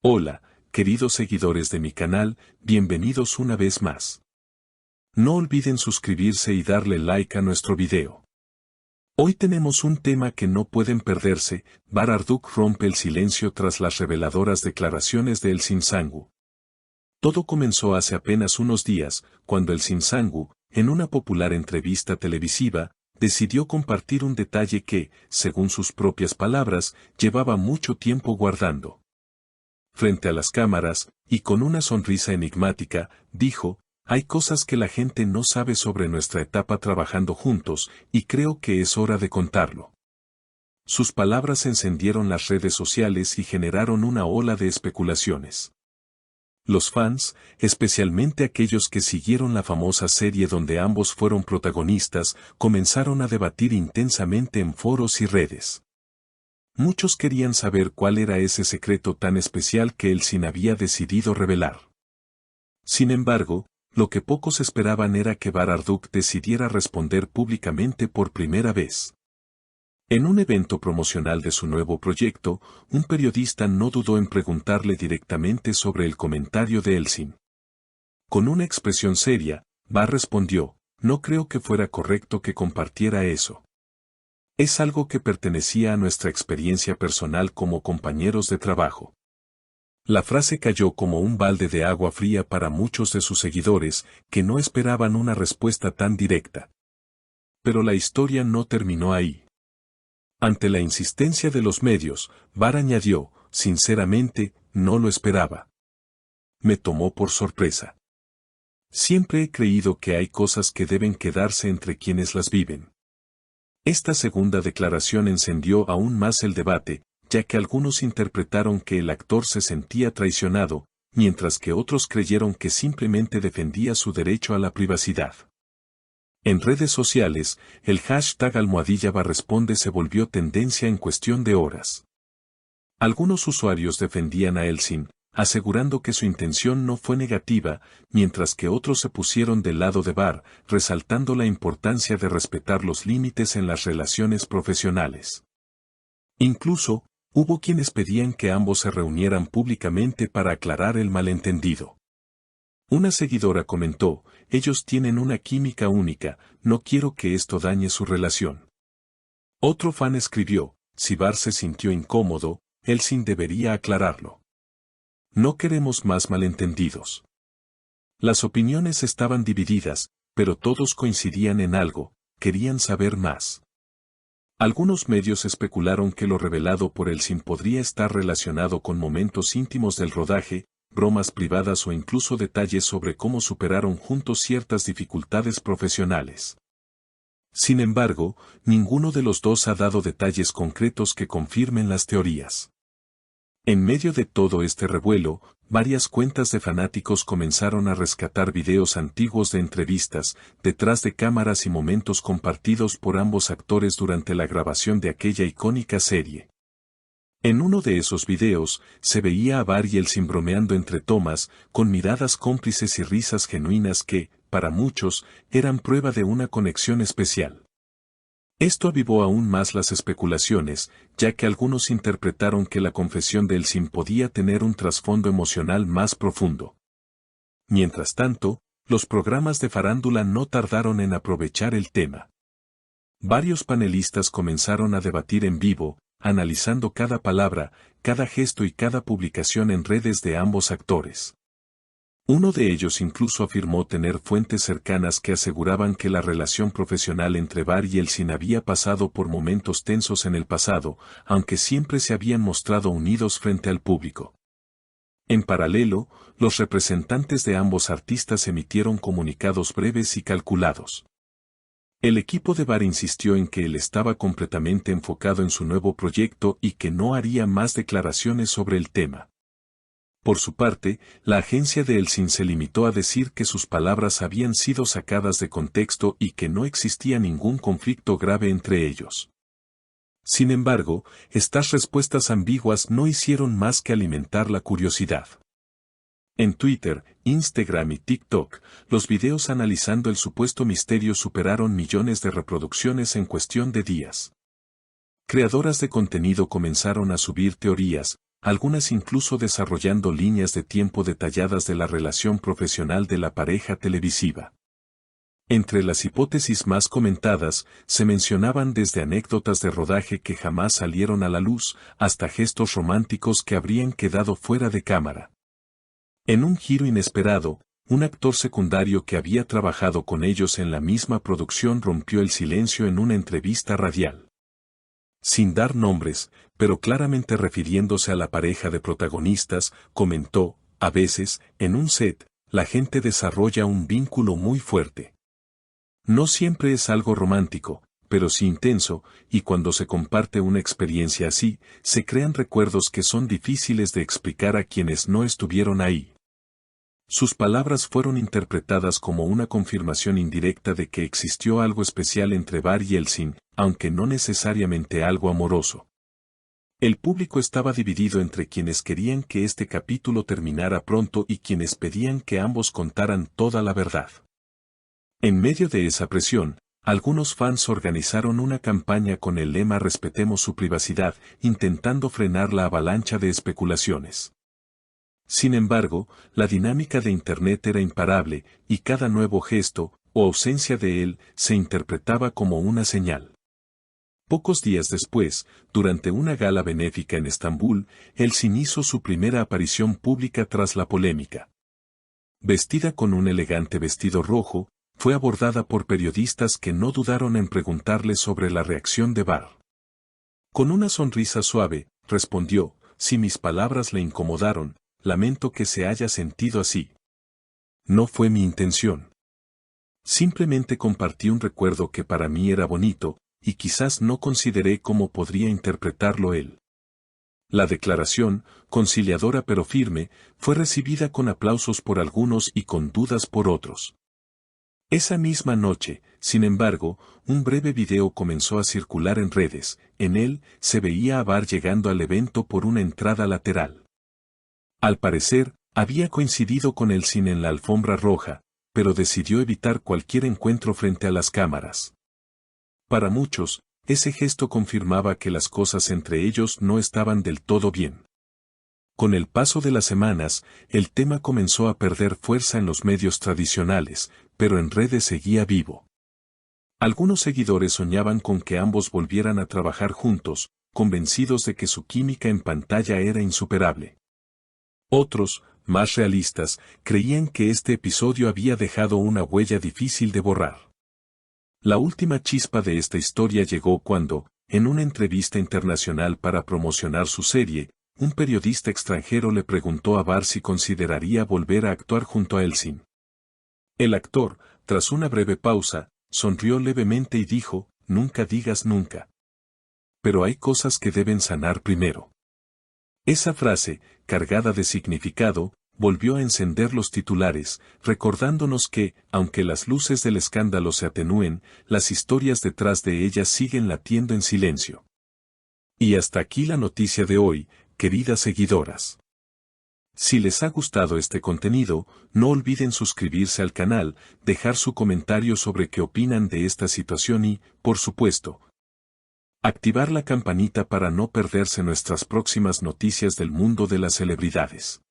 Hola, queridos seguidores de mi canal, bienvenidos una vez más. No olviden suscribirse y darle like a nuestro video. Hoy tenemos un tema que no pueden perderse. Bar Marduk rompe el silencio tras las reveladoras declaraciones de El Sinsangu. Todo comenzó hace apenas unos días, cuando El Sinsangu, en una popular entrevista televisiva, decidió compartir un detalle que, según sus propias palabras, llevaba mucho tiempo guardando. Frente a las cámaras, y con una sonrisa enigmática, dijo: hay cosas que la gente no sabe sobre nuestra etapa trabajando juntos, y creo que es hora de contarlo. Sus palabras encendieron las redes sociales y generaron una ola de especulaciones. Los fans, especialmente aquellos que siguieron la famosa serie donde ambos fueron protagonistas, comenzaron a debatir intensamente en foros y redes. Muchos querían saber cuál era ese secreto tan especial que El Sin había decidido revelar. Sin embargo, lo que pocos esperaban era que Bar Marduk decidiera responder públicamente por primera vez. En un evento promocional de su nuevo proyecto, un periodista no dudó en preguntarle directamente sobre el comentario de El Sin. Con una expresión seria, Bar respondió: no creo que fuera correcto que compartiera eso. Es algo que pertenecía a nuestra experiencia personal como compañeros de trabajo. La frase cayó como un balde de agua fría para muchos de sus seguidores, que no esperaban una respuesta tan directa. Pero la historia no terminó ahí. Ante la insistencia de los medios, Bar añadió: sinceramente, no lo esperaba. Me tomó por sorpresa. Siempre he creído que hay cosas que deben quedarse entre quienes las viven. Esta segunda declaración encendió aún más el debate, ya que algunos interpretaron que el actor se sentía traicionado, mientras que otros creyeron que simplemente defendía su derecho a la privacidad. En redes sociales, el hashtag #BarResponde se volvió tendencia en cuestión de horas. Algunos usuarios defendían a El Sin, asegurando que su intención no fue negativa, mientras que otros se pusieron del lado de Bar, resaltando la importancia de respetar los límites en las relaciones profesionales. Incluso, hubo quienes pedían que ambos se reunieran públicamente para aclarar el malentendido. Una seguidora comentó: ellos tienen una química única, no quiero que esto dañe su relación. Otro fan escribió: si Bar se sintió incómodo, El Sin debería aclararlo. No queremos más malentendidos. Las opiniones estaban divididas, pero todos coincidían en algo: querían saber más. Algunos medios especularon que lo revelado por El Sin podría estar relacionado con momentos íntimos del rodaje, bromas privadas o incluso detalles sobre cómo superaron juntos ciertas dificultades profesionales. Sin embargo, ninguno de los dos ha dado detalles concretos que confirmen las teorías. En medio de todo este revuelo, varias cuentas de fanáticos comenzaron a rescatar videos antiguos de entrevistas, detrás de cámaras y momentos compartidos por ambos actores durante la grabación de aquella icónica serie. En uno de esos videos, se veía a Bar y El Sin bromeando entre tomas, con miradas cómplices y risas genuinas que, para muchos, eran prueba de una conexión especial. Esto avivó aún más las especulaciones, ya que algunos interpretaron que la confesión de El Sin podía tener un trasfondo emocional más profundo. Mientras tanto, los programas de farándula no tardaron en aprovechar el tema. Varios panelistas comenzaron a debatir en vivo, analizando cada palabra, cada gesto y cada publicación en redes de ambos actores. Uno de ellos incluso afirmó tener fuentes cercanas que aseguraban que la relación profesional entre Bar y El Sin había pasado por momentos tensos en el pasado, aunque siempre se habían mostrado unidos frente al público. En paralelo, los representantes de ambos artistas emitieron comunicados breves y calculados. El equipo de Bar insistió en que él estaba completamente enfocado en su nuevo proyecto y que no haría más declaraciones sobre el tema. Por su parte, la agencia de El Sin se limitó a decir que sus palabras habían sido sacadas de contexto y que no existía ningún conflicto grave entre ellos. Sin embargo, estas respuestas ambiguas no hicieron más que alimentar la curiosidad. En Twitter, Instagram y TikTok, los videos analizando el supuesto misterio superaron millones de reproducciones en cuestión de días. Creadoras de contenido comenzaron a subir teorías, algunas incluso desarrollando líneas de tiempo detalladas de la relación profesional de la pareja televisiva. Entre las hipótesis más comentadas, se mencionaban desde anécdotas de rodaje que jamás salieron a la luz, hasta gestos románticos que habrían quedado fuera de cámara. En un giro inesperado, un actor secundario que había trabajado con ellos en la misma producción rompió el silencio en una entrevista radial. Sin dar nombres, pero claramente refiriéndose a la pareja de protagonistas, comentó: a veces, en un set, la gente desarrolla un vínculo muy fuerte. No siempre es algo romántico, pero sí intenso, y cuando se comparte una experiencia así, se crean recuerdos que son difíciles de explicar a quienes no estuvieron ahí. Sus palabras fueron interpretadas como una confirmación indirecta de que existió algo especial entre Bar y Elsin, aunque no necesariamente algo amoroso. El público estaba dividido entre quienes querían que este capítulo terminara pronto y quienes pedían que ambos contaran toda la verdad. En medio de esa presión, algunos fans organizaron una campaña con el lema "Respetemos su privacidad", intentando frenar la avalancha de especulaciones. Sin embargo, la dinámica de Internet era imparable, y cada nuevo gesto, o ausencia de él, se interpretaba como una señal. Pocos días después, durante una gala benéfica en Estambul, Elsin hizo su primera aparición pública tras la polémica. Vestida con un elegante vestido rojo, fue abordada por periodistas que no dudaron en preguntarle sobre la reacción de Bar. Con una sonrisa suave, respondió: si mis palabras le incomodaron, lamento que se haya sentido así. No fue mi intención. Simplemente compartí un recuerdo que para mí era bonito, y quizás no consideré cómo podría interpretarlo él. La declaración, conciliadora pero firme, fue recibida con aplausos por algunos y con dudas por otros. Esa misma noche, sin embargo, un breve video comenzó a circular en redes. En él, se veía a Bar llegando al evento por una entrada lateral. Al parecer, había coincidido con Elsin en la alfombra roja, pero decidió evitar cualquier encuentro frente a las cámaras. Para muchos, ese gesto confirmaba que las cosas entre ellos no estaban del todo bien. Con el paso de las semanas, el tema comenzó a perder fuerza en los medios tradicionales, pero en redes seguía vivo. Algunos seguidores soñaban con que ambos volvieran a trabajar juntos, convencidos de que su química en pantalla era insuperable. Otros, más realistas, creían que este episodio había dejado una huella difícil de borrar. La última chispa de esta historia llegó cuando, en una entrevista internacional para promocionar su serie, un periodista extranjero le preguntó a Bar si consideraría volver a actuar junto a Elsin. El actor, tras una breve pausa, sonrió levemente y dijo: nunca digas nunca. Pero hay cosas que deben sanar primero. Esa frase, cargada de significado, volvió a encender los titulares, recordándonos que, aunque las luces del escándalo se atenúen, las historias detrás de ellas siguen latiendo en silencio. Y hasta aquí la noticia de hoy, queridas seguidoras. Si les ha gustado este contenido, no olviden suscribirse al canal, dejar su comentario sobre qué opinan de esta situación y, por supuesto, activar la campanita para no perderse nuestras próximas noticias del mundo de las celebridades.